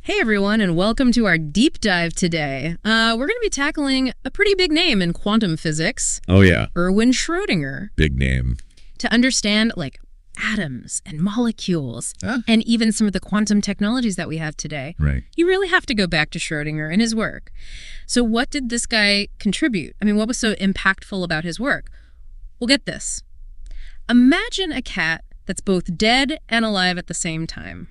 Hey everyone, and welcome to our deep dive today. We're going to be tackling a pretty big name in quantum physics. Oh, yeah. Erwin Schrödinger. Big name. To understand, atoms and molecules, Huh? and even some of the quantum technologies that we have today, Right. you really have to go back to Schrödinger and his work. So what did this guy contribute? I mean, what was so impactful about his work? Well, get this. Imagine a cat that's both dead and alive at the same time.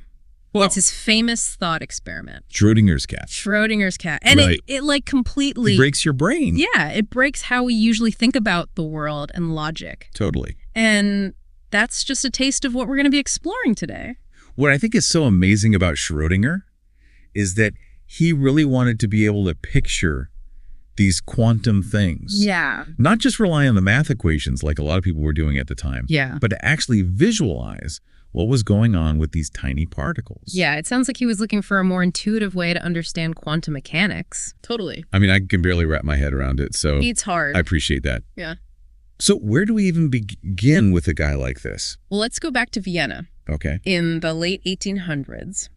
Well, It's his famous thought experiment. Schrodinger's cat. Schrodinger's cat. And Right. it completely... It breaks your brain. Yeah, it breaks how we usually think about the world and logic. Totally. And that's just a taste of what we're going to be exploring today. What I think is so amazing about Schrödinger is that he really wanted to be able to picture these quantum things. Yeah. Not just rely on the math equations like a lot of people were doing at the time. Yeah. But to actually visualize what was going on with these tiny particles. Yeah, it sounds like he was looking for a more intuitive way to understand quantum mechanics. Totally. I mean, I can barely wrap my head around it, so It's hard. I appreciate that. Yeah. So where do we even begin with a guy like this? Well, let's go back to Vienna. Okay. In the late 1800s,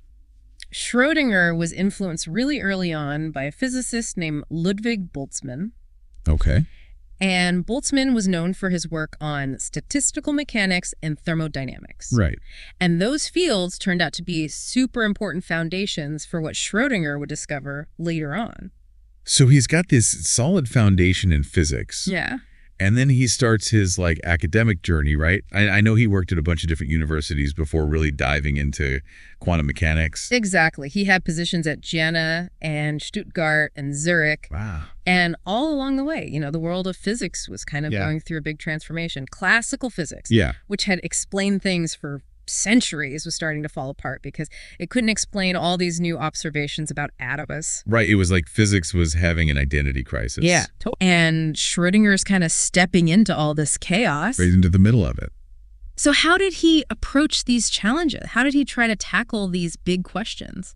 Schrödinger was influenced really early on by a physicist named Ludwig Boltzmann. Okay. And Boltzmann was known for his work on statistical mechanics and thermodynamics. Right. And those fields turned out to be super important foundations for what Schrödinger would discover later on. So he's got this solid foundation in physics. Yeah. And then he starts his academic journey, right? I know he worked at a bunch of different universities before really diving into quantum mechanics. Exactly. He had positions at Jena and Stuttgart and Zurich. Wow. And all along the way, the world of physics was kind of going through a big transformation. Classical physics, Yeah. which had explained things for centuries, was starting to fall apart because it couldn't explain all these new observations about atoms. Right. It was like physics was having an identity crisis. Yeah. And Schrödinger's kind of stepping into all this chaos. Right into the middle of it. So how did he approach these challenges? How did he try to tackle these big questions?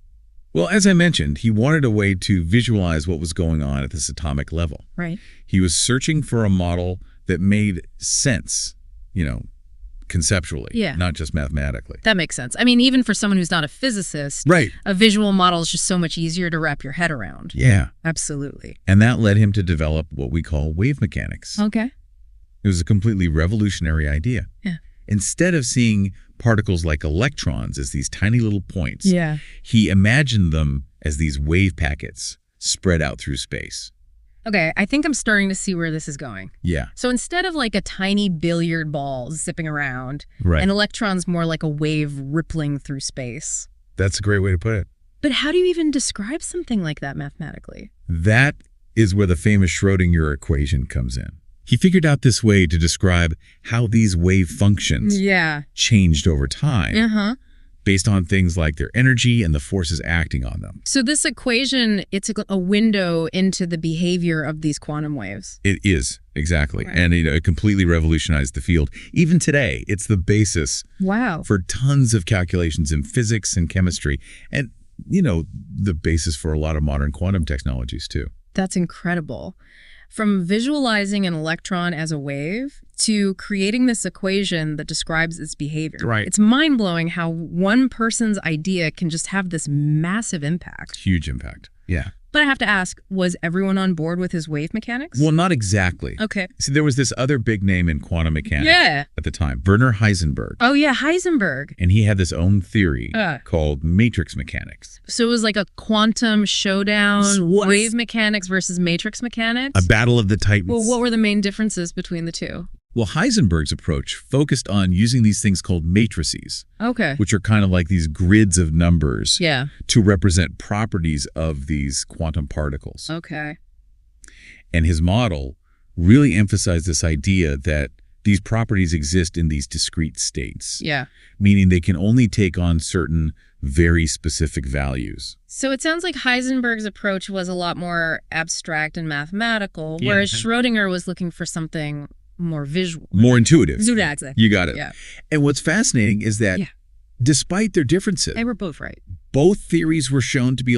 Well, as I mentioned, he wanted a way to visualize what was going on at this atomic level. Right. He was searching for a model that made sense, conceptually, not just mathematically. That makes sense. I mean, even for someone who's not a physicist, Right. a visual model is just so much easier to wrap your head around. Yeah. Absolutely. And that led him to develop what we call wave mechanics. Okay. It was a completely revolutionary idea. Yeah. Instead of seeing particles like electrons as these tiny little points, Yeah. he imagined them as these wave packets spread out through space. Okay, I think I'm starting to see where this is going. Yeah. So instead of a tiny billiard ball zipping around, Right. an electron's more like a wave rippling through space. That's a great way to put it. But how do you even describe something like that mathematically? That is where the famous Schrödinger equation comes in. He figured out this way to describe how these wave functions Yeah. changed over time Uh-huh. based on things like their energy and the forces acting on them. So this equation, it's a window into the behavior of these quantum waves. It is, exactly. Right. And it completely revolutionized the field. Even today, it's the basis Wow. for tons of calculations in physics and chemistry. And, the basis for a lot of modern quantum technologies, too. That's incredible. From visualizing an electron as a wave to creating this equation that describes its behavior. Right. It's mind-blowing how one person's idea can just have this massive impact. Huge impact. Yeah. But I have to ask, was everyone on board with his wave mechanics? Well, not exactly. Okay. See, there was this other big name in quantum mechanics Yeah. at the time, Werner Heisenberg. Oh, yeah, Heisenberg. And he had this own theory Uh. called matrix mechanics. So it was like a quantum showdown, What? wave mechanics versus matrix mechanics? A battle of the titans. Well, what were the main differences between the two? Well, Heisenberg's approach focused on using these things called matrices, Okay. which are kind of like these grids of numbers Yeah. to represent properties of these quantum particles. Okay. And his model really emphasized this idea that these properties exist in these discrete states, Yeah. meaning they can only take on certain very specific values. So it sounds like Heisenberg's approach was a lot more abstract and mathematical, Yeah. whereas Schrödinger was looking for something more visual. More intuitive. Exactly. You got it. Yeah. And what's fascinating is that Yeah. despite their differences, They were both right. both theories were shown to be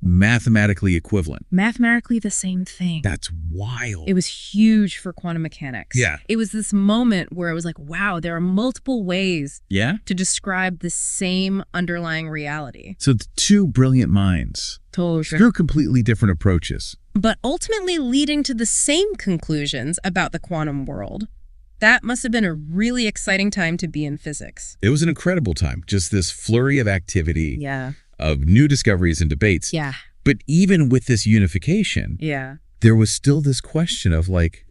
mathematically equivalent. Mathematically the same thing. That's wild. It was huge for quantum mechanics. Yeah. It was this moment where it was like, wow, there are multiple ways Yeah? to describe the same underlying reality. So the two brilliant minds Totally. through completely different approaches. But ultimately leading to the same conclusions about the quantum world. That must have been a really exciting time to be in physics. It was an incredible time. Just this flurry of activity, Yeah. of new discoveries and debates. Yeah. But even with this unification, Yeah. there was still this question of like,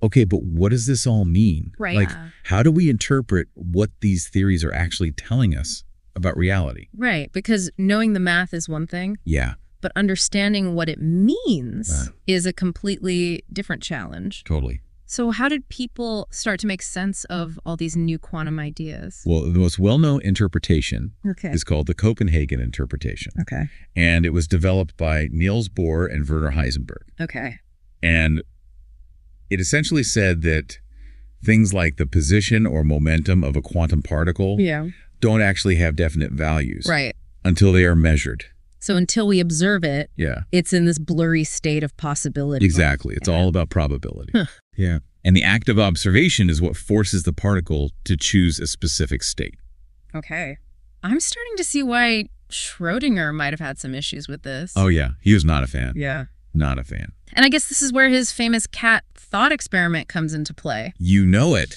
okay, but what does this all mean? Right. Like, how do we interpret what these theories are actually telling us about reality? Right. Because knowing the math is one thing, Yeah, but understanding what it means Right. is a completely different challenge. totally. So how did people start to make sense of all these new quantum ideas? Well, the most well-known interpretation Okay. is called the Copenhagen interpretation. Okay. And it was developed by Niels Bohr and Werner Heisenberg. Okay. And it essentially said that things like the position or momentum of a quantum particle Yeah. don't actually have definite values Right. until they are measured. So until we observe it, Yeah, it's in this blurry state of possibility. exactly. It's Yeah. all about probability. Huh. Yeah. And the act of observation is what forces the particle to choose a specific state. Okay. I'm starting to see why Schrödinger might have had some issues with this. Oh, yeah. He was not a fan. Yeah. Not a fan. And I guess this is where his famous cat thought experiment comes into play. You know it.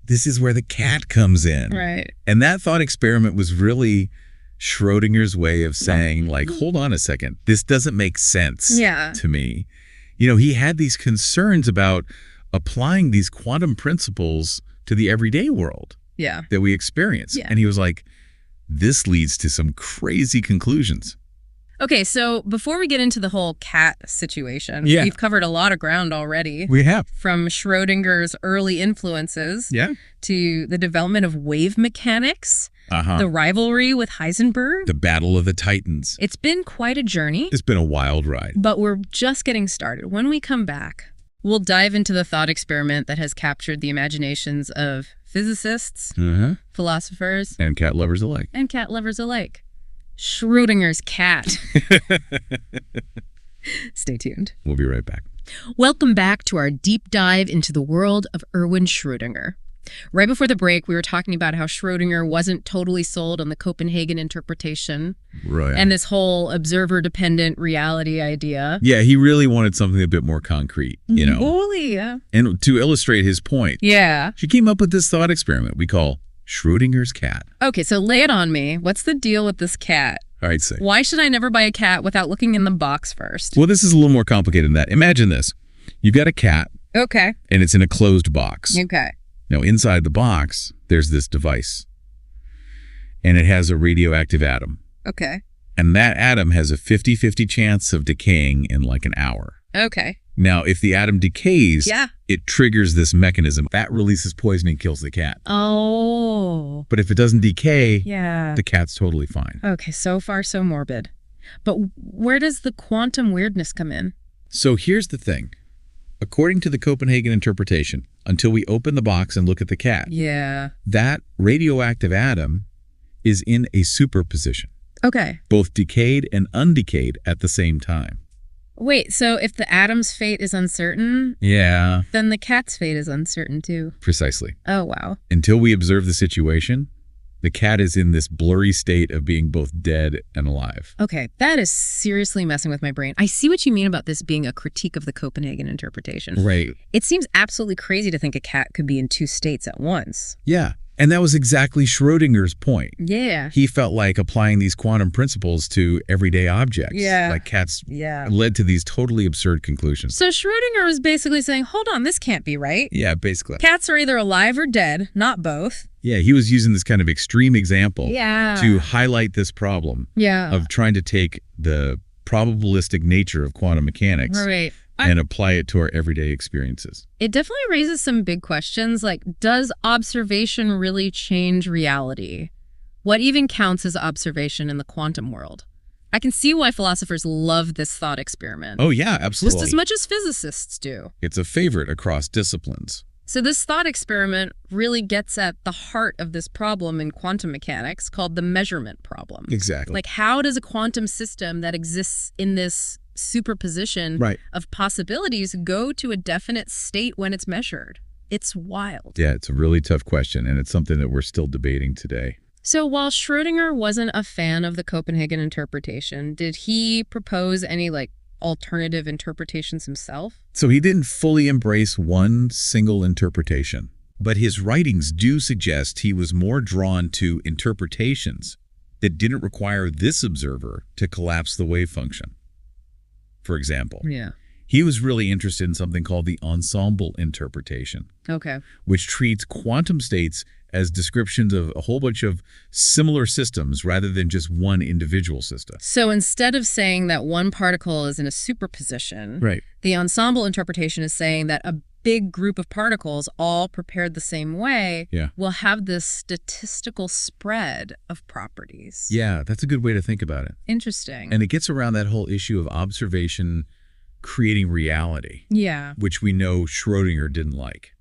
This is where the cat comes in. Right. And that thought experiment was really Schrödinger's way of saying, like, hold on a second. This doesn't make sense Yeah. to me. You know, he had these concerns about applying these quantum principles to the everyday world Yeah. that we experience. Yeah. And he was like, this leads to some crazy conclusions. Okay, so before we get into the whole cat situation, Yeah. we've covered a lot of ground already. We have. From Schrödinger's early influences Yeah. to the development of wave mechanics, Uh-huh. the rivalry with Heisenberg. The Battle of the Titans. It's been quite a journey, It's been a wild ride. but we're just getting started. When we come back, we'll dive into the thought experiment that has captured the imaginations of physicists, Uh-huh. philosophers, And cat lovers alike. and cat lovers alike. Schrödinger's cat. Stay tuned. We'll be right back. Welcome back to our deep dive into the world of Erwin Schrödinger. Right before the break, we were talking about how Schrödinger wasn't totally sold on the Copenhagen interpretation Right. and this whole observer-dependent reality idea. Yeah, he really wanted something a bit more concrete, you know. Holy, yeah. And to illustrate his point, Yeah. she came up with this thought experiment we call Schrödinger's cat. Okay, so lay it on me. What's the deal with this cat? All right, say. Why should I never buy a cat without looking in the box first? Well, this is a little more complicated than that. Imagine this. You've got a cat, Okay. and it's in a closed box. Okay. Now, inside the box, there's this device, and it has a radioactive atom. Okay. And that atom has a 50-50 chance of decaying in like an hour. Okay. Now, if the atom decays, Yeah. it triggers this mechanism. That releases poison and kills the cat. Oh. But if it doesn't decay, Yeah. the cat's totally fine. Okay, so far so morbid. But where does the quantum weirdness come in? So here's the thing. According to the Copenhagen interpretation, until we open the box and look at the cat, Yeah. that radioactive atom is in a superposition, Okay. both decayed and undecayed at the same time. Wait, so if the atom's fate is uncertain, Yeah, then the cat's fate is uncertain too. precisely. Oh, wow. Until we observe the situation, the cat is in this blurry state of being both dead and alive. Okay, that is seriously messing with my brain. I see what you mean about this being a critique of the Copenhagen interpretation. Right. It seems absolutely crazy to think a cat could be in two states at once. Yeah. And that was exactly Schrödinger's point. Yeah. He felt like applying these quantum principles to everyday objects, Yeah. like cats, Yeah. led to these totally absurd conclusions. So Schrödinger was basically saying, hold on, this can't be right. Yeah, basically. Cats are either alive or dead, not both. Yeah, he was using this kind of extreme example Yeah. to highlight this problem Yeah. of trying to take the probabilistic nature of quantum mechanics Right. and apply it to our everyday experiences. It definitely raises some big questions, like, does observation really change reality? What even counts as observation in the quantum world? I can see why philosophers love this thought experiment. Oh, yeah, absolutely. Just as much as physicists do. It's a favorite across disciplines. So this thought experiment really gets at the heart of this problem in quantum mechanics called the measurement problem. Exactly. Like, how does a quantum system that exists in this superposition of possibilities go to a definite state when it's measured? It's wild. Yeah, it's a really tough question, and it's something that we're still debating today. So while Schrödinger wasn't a fan of the Copenhagen interpretation, did he propose any, alternative interpretations himself? So he didn't fully embrace one single interpretation, but his writings do suggest he was more drawn to interpretations that didn't require this observer to collapse the wave function. For example, he was really interested in something called the ensemble interpretation, which treats quantum states as descriptions of a whole bunch of similar systems rather than just one individual system. So instead of saying that one particle is in a superposition, the ensemble interpretation is saying that a big group of particles all prepared the same way will have this statistical spread of properties. Yeah, that's a good way to think about it. Interesting. And it gets around that whole issue of observation creating reality, which we know Schrödinger didn't like.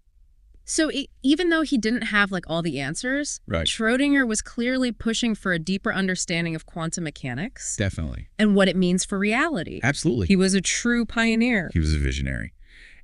So even though he didn't have all the answers, Schrödinger was clearly pushing for a deeper understanding of quantum mechanics. Definitely. And what it means for reality. Absolutely. He was a true pioneer. He was a visionary.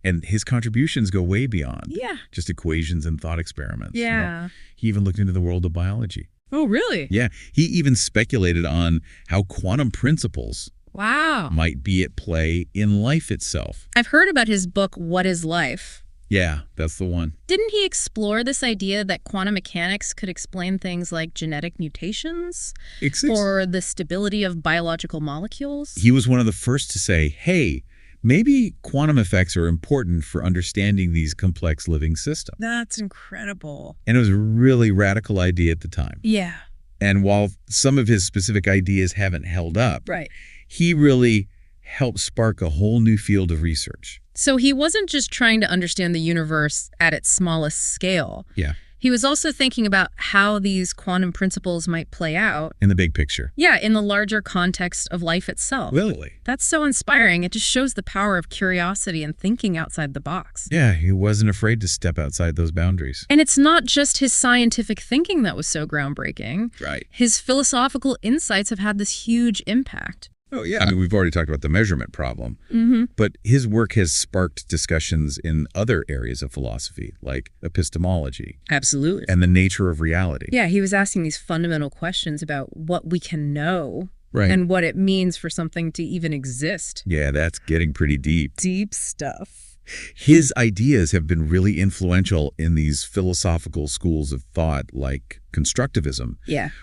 And his contributions go way beyond just equations and thought experiments. Yeah. You know, he even looked into the world of biology. Oh, really? Yeah. He even speculated on how quantum principles might be at play in life itself. I've heard about his book, What is Life? Yeah, that's the one. Didn't he explore this idea that quantum mechanics could explain things like genetic mutations or the stability of biological molecules? He was one of the first to say, hey, maybe quantum effects are important for understanding these complex living systems. That's incredible. And it was a really radical idea at the time. Yeah. And while some of his specific ideas haven't held up, he really helped spark a whole new field of research. So he wasn't just trying to understand the universe at its smallest scale. Yeah. He was also thinking about how these quantum principles might play out. In the big picture. Yeah, in the larger context of life itself. Really? That's so inspiring. It just shows the power of curiosity and thinking outside the box. Yeah, he wasn't afraid to step outside those boundaries. And it's not just his scientific thinking that was so groundbreaking. Right. His philosophical insights have had this huge impact. Oh, yeah. I mean, we've already talked about the measurement problem, but his work has sparked discussions in other areas of philosophy, like epistemology. Absolutely. And the nature of reality. Yeah, he was asking these fundamental questions about what we can know and what it means for something to even exist. Yeah, that's getting pretty deep. Deep stuff. His ideas have been really influential in these philosophical schools of thought like constructivism,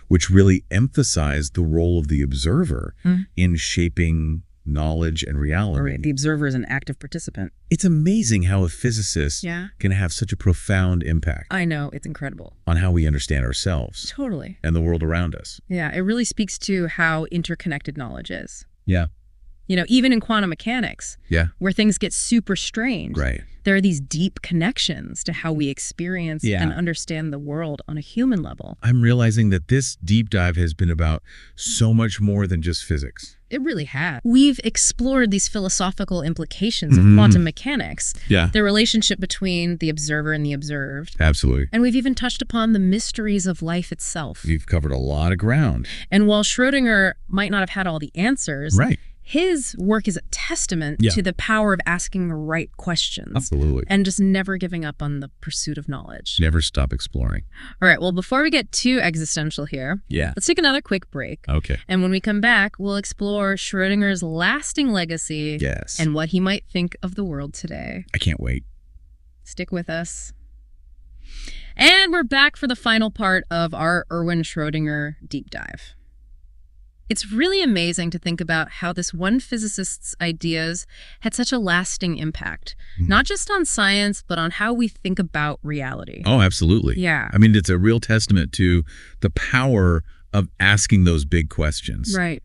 which really emphasize the role of the observer in shaping knowledge and reality. Right. The observer is an active participant. It's amazing how a physicist can have such a profound impact. I know. It's incredible. On how we understand ourselves. Totally. And the world around us. Yeah. It really speaks to how interconnected knowledge is. Yeah. You know, even in quantum mechanics, where things get super strange, there are these deep connections to how we experience and understand the world on a human level. I'm realizing that this deep dive has been about so much more than just physics. It really has. We've explored these philosophical implications of quantum mechanics, the relationship between the observer and the observed. Absolutely. And we've even touched upon the mysteries of life itself. We've covered a lot of ground. And while Schrödinger might not have had all the answers, his work is a testament to the power of asking the right questions. Absolutely. And just never giving up on the pursuit of knowledge. Never stop exploring. All right, well, before we get too existential here, let's take another quick break. Okay. And when we come back, we'll explore Schrödinger's lasting legacy and what he might think of the world today. I can't wait. Stick with us. And we're back for the final part of our Erwin Schrödinger deep dive. It's really amazing to think about how this one physicist's ideas had such a lasting impact, not just on science, but on how we think about reality. Oh, absolutely. Yeah. I mean, it's a real testament to the power of asking those big questions. Right.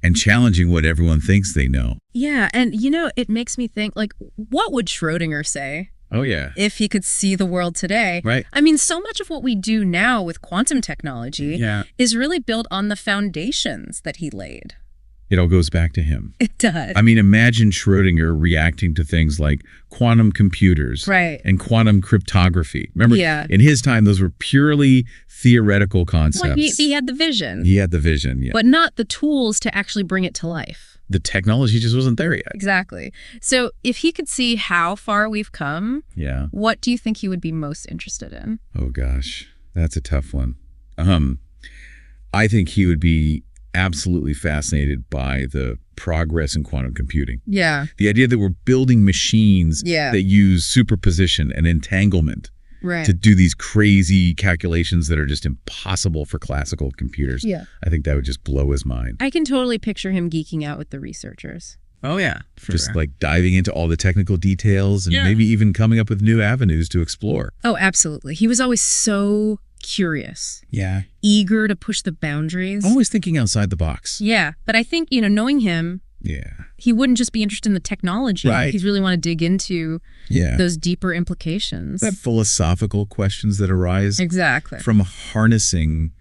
And challenging what everyone thinks they know. Yeah. And, you know, it makes me think, what would Schrödinger say? Oh, yeah. If he could see the world today. Right. I mean, so much of what we do now with quantum technology is really built on the foundations that he laid. It all goes back to him. It does. I mean, imagine Schrödinger reacting to things like quantum computers Right. and quantum cryptography. Remember, Yeah. in his time, those were purely theoretical concepts. Well, he had the vision, He had the vision, yeah. but not the tools to actually bring it to life. The technology just wasn't there yet. Exactly. So if he could see how far we've come, Yeah. what do you think he would be most interested in? Oh, gosh. That's a tough one. I think he would be absolutely fascinated by the progress in quantum computing. Yeah. The idea that we're building machines Yeah. that use superposition and entanglement Right. to do these crazy calculations that are just impossible for classical computers. Yeah. I think that would just blow his mind. I can totally picture him geeking out with the researchers. Oh, yeah. For Just sure. like diving into all the technical details and Yeah. maybe even coming up with new avenues to explore. Oh, absolutely. He was always so curious, Yeah. eager to push the boundaries. Always thinking outside the box. Yeah. But I think, knowing him, Yeah. he wouldn't just be interested in the technology. Right. He'd really want to dig into Yeah. those deeper implications. That philosophical questions that arise Exactly. from harnessing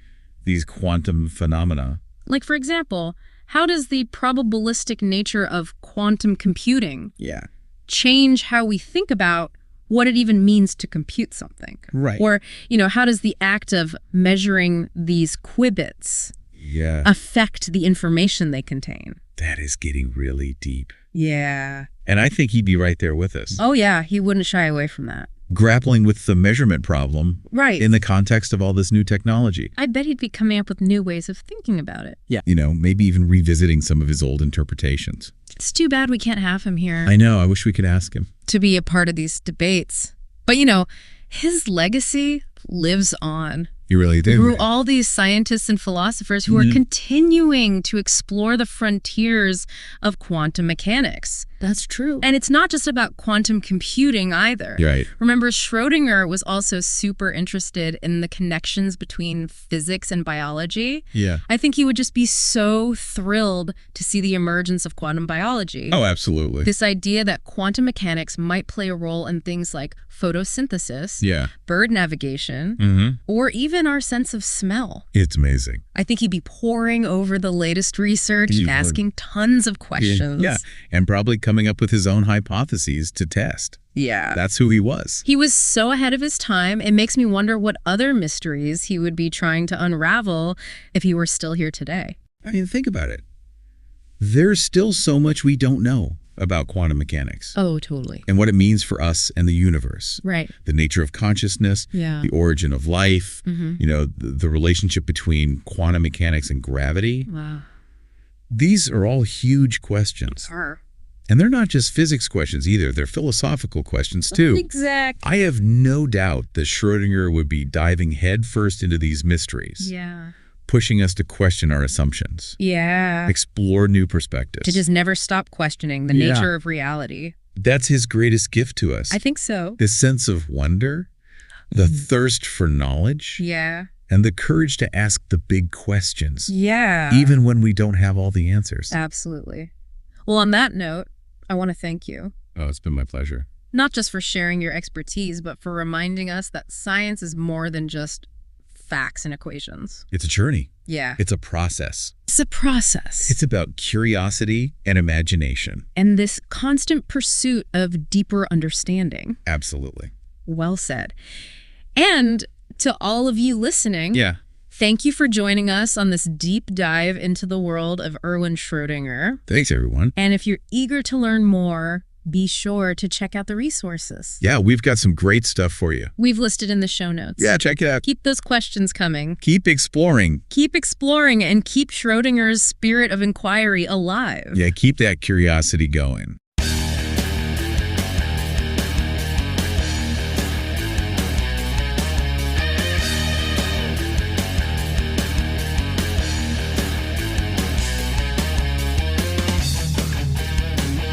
these quantum phenomena. Like, for example, how does the probabilistic nature of quantum computing Yeah. change how we think about what it even means to compute something? Right. Or, how does the act of measuring these qubits Yeah. affect the information they contain? That is getting really deep. Yeah. And I think he'd be right there with us, Oh, yeah. He wouldn't shy away from that. grappling with the measurement problem Right. in the context of all this new technology. I bet he'd be coming up with new ways of thinking about it. Maybe even revisiting some of his old interpretations. It's too bad we can't have him here I know. I wish we could ask him. to be a part of these debates. But, his legacy lives on You really do. through all these scientists and philosophers who are continuing to explore the frontiers of quantum mechanics. That's true. And it's not just about quantum computing either. You're right. Remember, Schrödinger was also super interested in the connections between physics and biology. Yeah. I think he would just be so thrilled to see the emergence of quantum biology. Oh, absolutely. This idea that quantum mechanics might play a role in things like photosynthesis, Yeah. bird navigation, Mm-hmm. or even our sense of smell. It's amazing. I think he'd be poring over the latest research, He would. asking tons of questions. Yeah. And probably coming up with his own hypotheses to test. Yeah. That's who he was. He was so ahead of his time. It makes me wonder what other mysteries he would be trying to unravel if he were still here today. I mean, think about it. There's still so much we don't know about quantum mechanics Oh, totally. and what it means for us and the universe. Right. The nature of consciousness, Yeah. the origin of life, Mhm. the relationship between quantum mechanics and gravity. Wow. These are all huge questions. And they're not just physics questions either. They're philosophical questions too. Exactly. I have no doubt that Schrödinger would be diving headfirst into these mysteries, Yeah. pushing us to question our assumptions, Yeah. explore new perspectives. To just never stop questioning the Yeah. nature of reality. That's his greatest gift to us. I think so. This sense of wonder, the thirst for knowledge, Yeah. and the courage to ask the big questions, Yeah. even when we don't have all the answers. Absolutely. Well, on that note, I want to thank you. Oh, it's been my pleasure. Not just for sharing your expertise, but for reminding us that science is more than just facts and equations. It's a journey. Yeah. It's a process. It's a process. It's about curiosity and imagination. And this constant pursuit of deeper understanding. Absolutely. Well said. And to all of you listening, Yeah. thank you for joining us on this deep dive into the world of Erwin Schrödinger. Thanks, everyone. And if you're eager to learn more, be sure to check out the resources Yeah, we've got some great stuff for you. we've listed in the show notes. Yeah, check it out. Keep those questions coming. Keep exploring. Keep exploring and keep Schrödinger's spirit of inquiry alive. Yeah, keep that curiosity going.